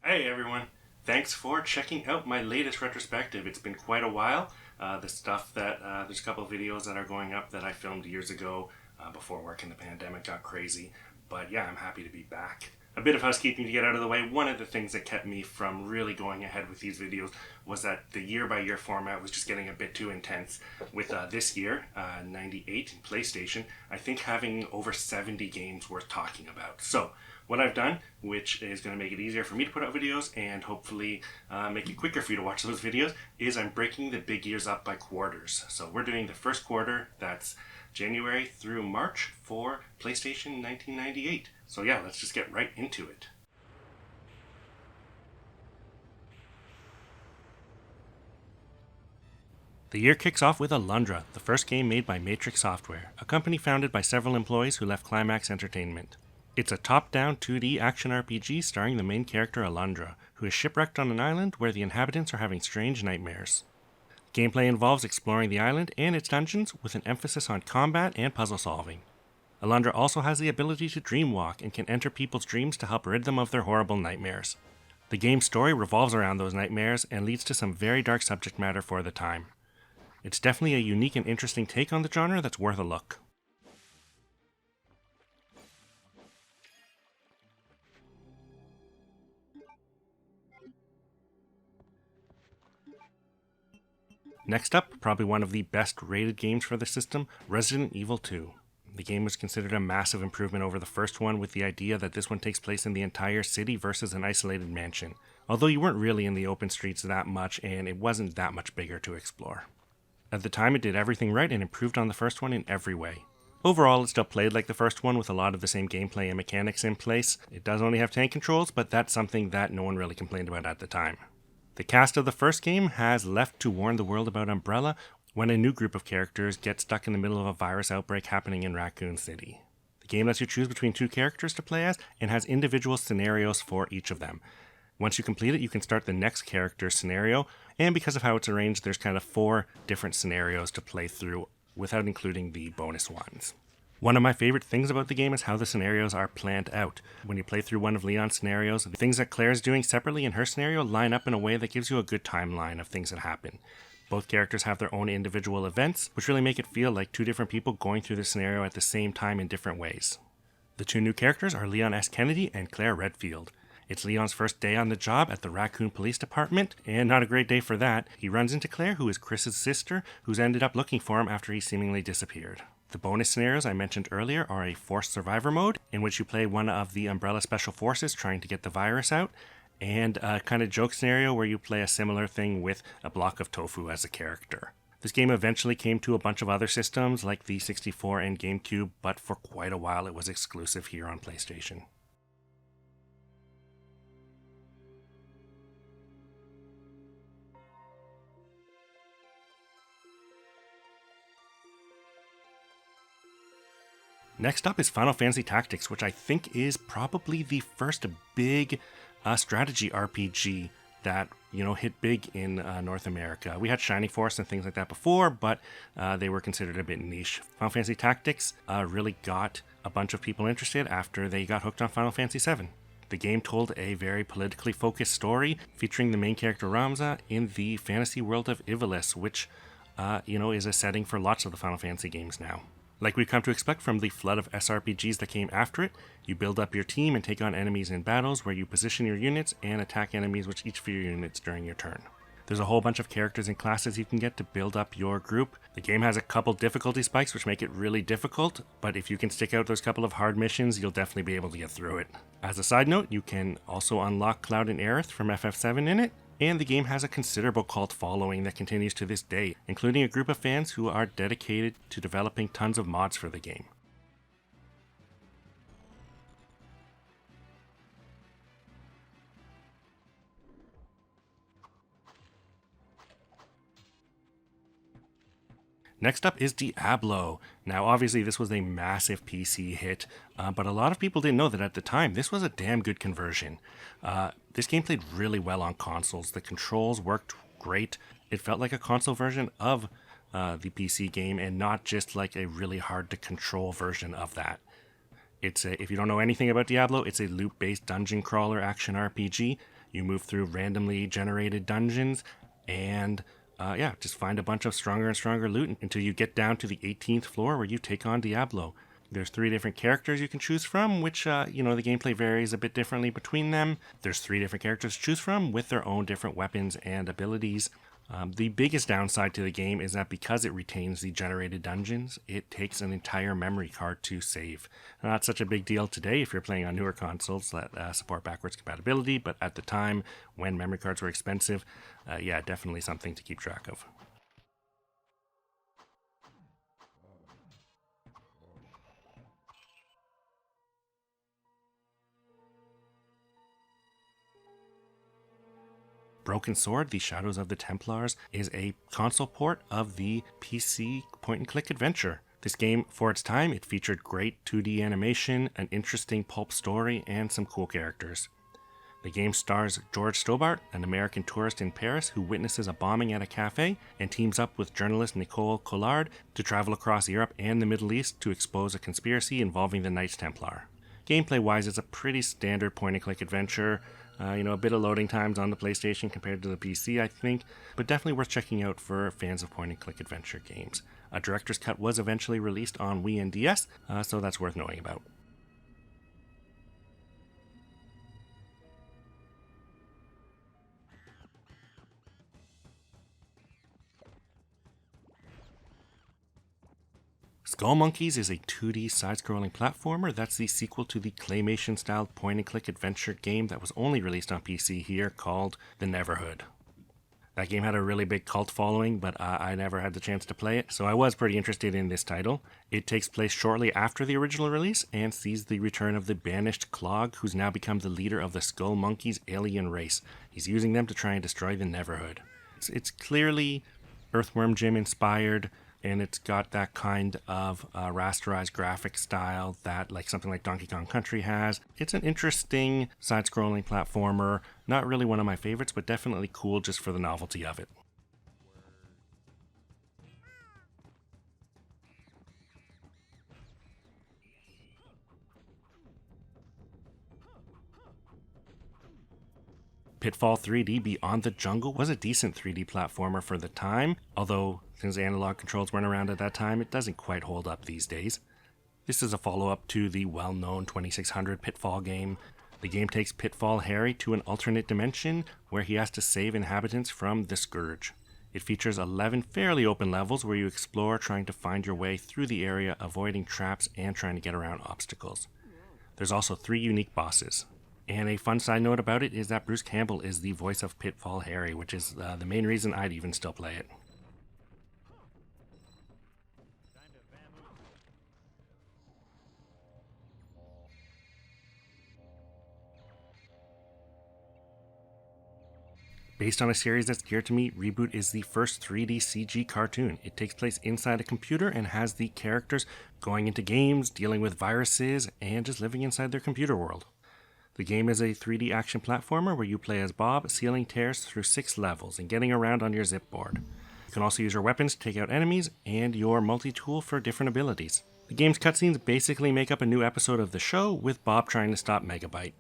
Hey everyone, thanks for checking out my latest retrospective. It's been quite a while. There's a couple of videos that are going up that I filmed years ago before work in the pandemic got crazy. But yeah, I'm happy to be back. A bit of housekeeping to get out of the way. One of the things that kept me from really going ahead with these videos was that the year-by-year format was just getting a bit too intense. With this year, 98 in PlayStation, I think having over 70 games worth talking about. So, what I've done, which is going to make it easier for me to put out videos and hopefully make it quicker for you to watch those videos, is I'm breaking the big years up by quarters. So we're doing the first quarter, that's January through March for PlayStation 1998. So yeah, let's just get right into it. The year kicks off with Alundra, the first game made by Matrix Software, a company founded by several employees who left Climax Entertainment. It's a top-down 2D action RPG starring the main character Alundra, who is shipwrecked on an island where the inhabitants are having strange nightmares. Gameplay involves exploring the island and its dungeons with an emphasis on combat and puzzle solving. Alundra also has the ability to dreamwalk and can enter people's dreams to help rid them of their horrible nightmares. The game's story revolves around those nightmares and leads to some very dark subject matter for the time. It's definitely a unique and interesting take on the genre that's worth a look. Next up, probably one of the best rated games for the system, Resident Evil 2. The game was considered a massive improvement over the first one, with the idea that this one takes place in the entire city versus an isolated mansion, although you weren't really in the open streets that much and it wasn't that much bigger to explore. At the time, it did everything right and improved on the first one in every way. Overall, it still played like the first one with a lot of the same gameplay and mechanics in place. It does only have tank controls, but that's something that no one really complained about at the time. The cast of the first game has left to warn the world about Umbrella when a new group of characters get stuck in the middle of a virus outbreak happening in Raccoon City. The game lets you choose between two characters to play as and has individual scenarios for each of them. Once you complete it, you can start the next character's scenario, and because of how it's arranged, there's kind of 4 different scenarios to play through without including the bonus ones. One of my favorite things about the game is how the scenarios are planned out. When you play through one of Leon's scenarios, the things that Claire's doing separately in her scenario line up in a way that gives you a good timeline of things that happen. Both characters have their own individual events, which really make it feel like 2 different people going through the scenario at the same time in different ways. The 2 new characters are Leon S. Kennedy and Claire Redfield. It's Leon's first day on the job at the Raccoon Police Department, and not a great day for that. He runs into Claire, who is Chris's sister, who's ended up looking for him after he seemingly disappeared. The bonus scenarios I mentioned earlier are a forced survivor mode, in which you play one of the Umbrella Special Forces trying to get the virus out, and a kind of joke scenario where you play a similar thing with a block of tofu as a character. This game eventually came to a bunch of other systems like the 64 and GameCube, but for quite a while it was exclusive here on PlayStation. Next up is Final Fantasy Tactics, which I think is probably the first big strategy RPG that, hit big in North America. We had Shining Force and things like that before, but they were considered a bit niche. Final Fantasy Tactics really got a bunch of people interested after they got hooked on Final Fantasy VII. The game told a very politically focused story featuring the main character Ramza in the fantasy world of Ivalice, which, is a setting for lots of the Final Fantasy games now. Like we've come to expect from the flood of SRPGs that came after it, you build up your team and take on enemies in battles where you position your units and attack enemies with each of your units during your turn. There's a whole bunch of characters and classes you can get to build up your group. The game has a couple difficulty spikes which make it really difficult, but if you can stick out those couple of hard missions, you'll definitely be able to get through it. As a side note, you can also unlock Cloud and Aerith from FF7 in it, and the game has a considerable cult following that continues to this day, including a group of fans who are dedicated to developing tons of mods for the game. Next up is Diablo. Now obviously this was a massive PC hit, but a lot of people didn't know that at the time this was a damn good conversion. This game played really well on consoles. The controls worked great. It felt like a console version of the PC game and not just like a really hard to control version of that. If you don't know anything about Diablo, it's a loop-based dungeon crawler action RPG. You move through randomly generated dungeons and just find a bunch of stronger and stronger loot until you get down to the 18th floor where you take on Diablo. There's 3 different characters you can choose from, which, the gameplay varies a bit differently between them. There's 3 different characters to choose from with their own different weapons and abilities. The biggest downside to the game is that because it retains the generated dungeons, it takes an entire memory card to save. Not such a big deal today if you're playing on newer consoles that support backwards compatibility, but at the time when memory cards were expensive, definitely something to keep track of. Broken Sword, The Shadows of the Templars, is a console port of the PC point-and-click adventure. This game, for its time, it featured great 2D animation, an interesting pulp story, and some cool characters. The game stars George Stobart, an American tourist in Paris who witnesses a bombing at a cafe and teams up with journalist Nicole Collard to travel across Europe and the Middle East to expose a conspiracy involving the Knights Templar. Gameplay-wise, it's a pretty standard point-and-click adventure. A bit of loading times on the PlayStation compared to the PC, I think, but definitely worth checking out for fans of point-and-click adventure games. A director's cut was eventually released on Wii and DS, so that's worth knowing about. Skullmonkeys is a 2D side-scrolling platformer that's the sequel to the claymation-styled point-and-click adventure game that was only released on PC here called The Neverhood. That game had a really big cult following, but I never had the chance to play it, so I was pretty interested in this title. It takes place shortly after the original release and sees the return of the banished Clog, who's now become the leader of the Skullmonkeys alien race. He's using them to try and destroy the Neverhood. It's clearly Earthworm Jim inspired, and it's got that kind of rasterized graphic style that something like Donkey Kong Country has. It's an interesting side-scrolling platformer, not really one of my favorites, but definitely cool just for the novelty of it. Pitfall 3D Beyond the Jungle was a decent 3D platformer for the time, although since analog controls weren't around at that time, it doesn't quite hold up these days. This is a follow-up to the well-known 2600 Pitfall game. The game takes Pitfall Harry to an alternate dimension where he has to save inhabitants from the Scourge. It features 11 fairly open levels where you explore trying to find your way through the area, avoiding traps and trying to get around obstacles. There's also 3 unique bosses. And a fun side note about it is that Bruce Campbell is the voice of Pitfall Harry, which is the main reason I'd even still play it. Based on a series that's dear to me, ReBoot is the first 3D CG cartoon. It takes place inside a computer and has the characters going into games, dealing with viruses, and just living inside their computer world. The game is a 3D action platformer where you play as Bob, sealing tears through 6 levels and getting around on your zip board. You can also use your weapons to take out enemies and your multi-tool for different abilities. The game's cutscenes basically make up a new episode of the show, with Bob trying to stop Megabyte.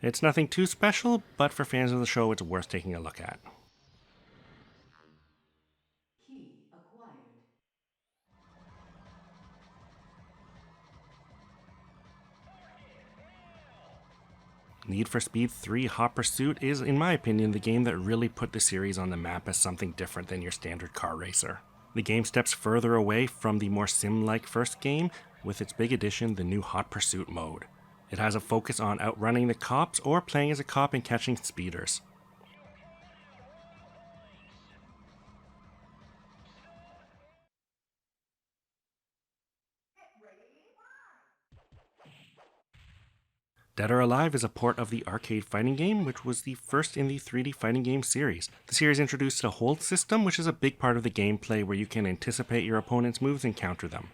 It's nothing too special, but for fans of the show, it's worth taking a look at. Need for Speed 3 Hot Pursuit is, in my opinion, the game that really put the series on the map as something different than your standard car racer. The game steps further away from the more sim-like first game with its big addition, the new Hot Pursuit mode. It has a focus on outrunning the cops or playing as a cop and catching speeders. Dead or Alive is a port of the arcade fighting game, which was the first in the 3D fighting game series. The series introduced a hold system, which is a big part of the gameplay where you can anticipate your opponent's moves and counter them.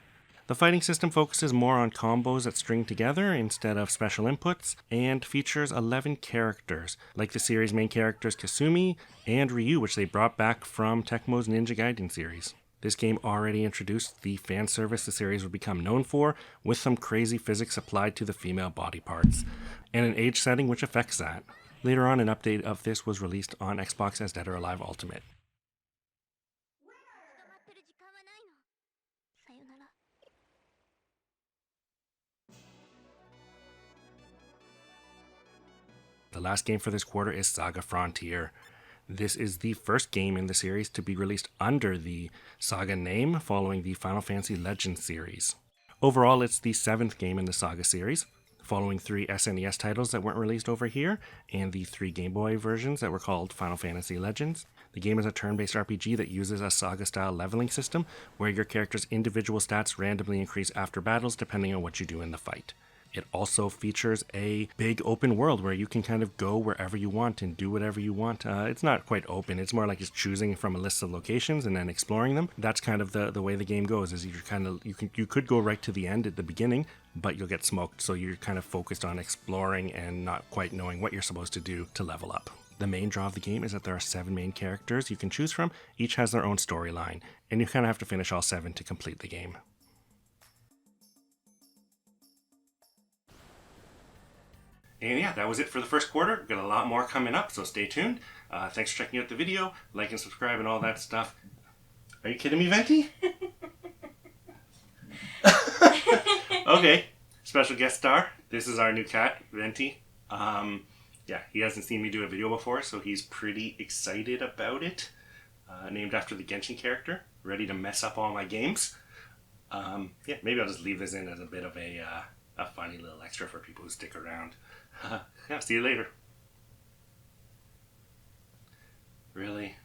The fighting system focuses more on combos that string together instead of special inputs, and features 11 characters, like the series' main characters Kasumi and Ryu, which they brought back from Tecmo's Ninja Gaiden series. This game already introduced the fan service the series would become known for, with some crazy physics applied to the female body parts, and an age setting which affects that. Later on, an update of this was released on Xbox as Dead or Alive Ultimate. The last game for this quarter is Saga Frontier. This is the first game in the series to be released under the Saga name following the Final Fantasy Legends series. Overall, it's the 7th game in the Saga series, following 3 SNES titles that weren't released over here, and the 3 Game Boy versions that were called Final Fantasy Legends. The game is a turn-based RPG that uses a Saga-style leveling system, where your character's individual stats randomly increase after battles depending on what you do in the fight. It also features a big open world where you can kind of go wherever you want and do whatever you want. It's not quite open. It's more like it's choosing from a list of locations and then exploring them. That's kind of the way the game goes. Is you could go right to the end at the beginning, but you'll get smoked. So you're kind of focused on exploring and not quite knowing what you're supposed to do to level up. The main draw of the game is that there are 7 main characters you can choose from. Each has their own storyline, and you kind of have to finish all 7 to complete the game. And yeah, that was it for the first quarter. We've got a lot more coming up, so stay tuned. Thanks for checking out the video. Like and subscribe and all that stuff. Are you kidding me, Venti? Okay. Special guest star. This is our new cat, Venti. Yeah, he hasn't seen me do a video before, so he's pretty excited about it. Named after the Genshin character. Ready to mess up all my games. Yeah, maybe I'll just leave this in as a bit of a funny little extra for people who stick around. Yeah, see you later. Really?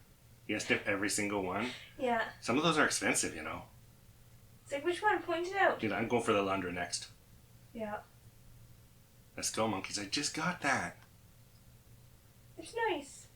You gotta snip every single one? Yeah. Some of those are expensive, you know. It's like, which one? Point it out. Dude, I'm going for the Alundra next. Yeah. The Skullmonkeys, I just got that. It's nice.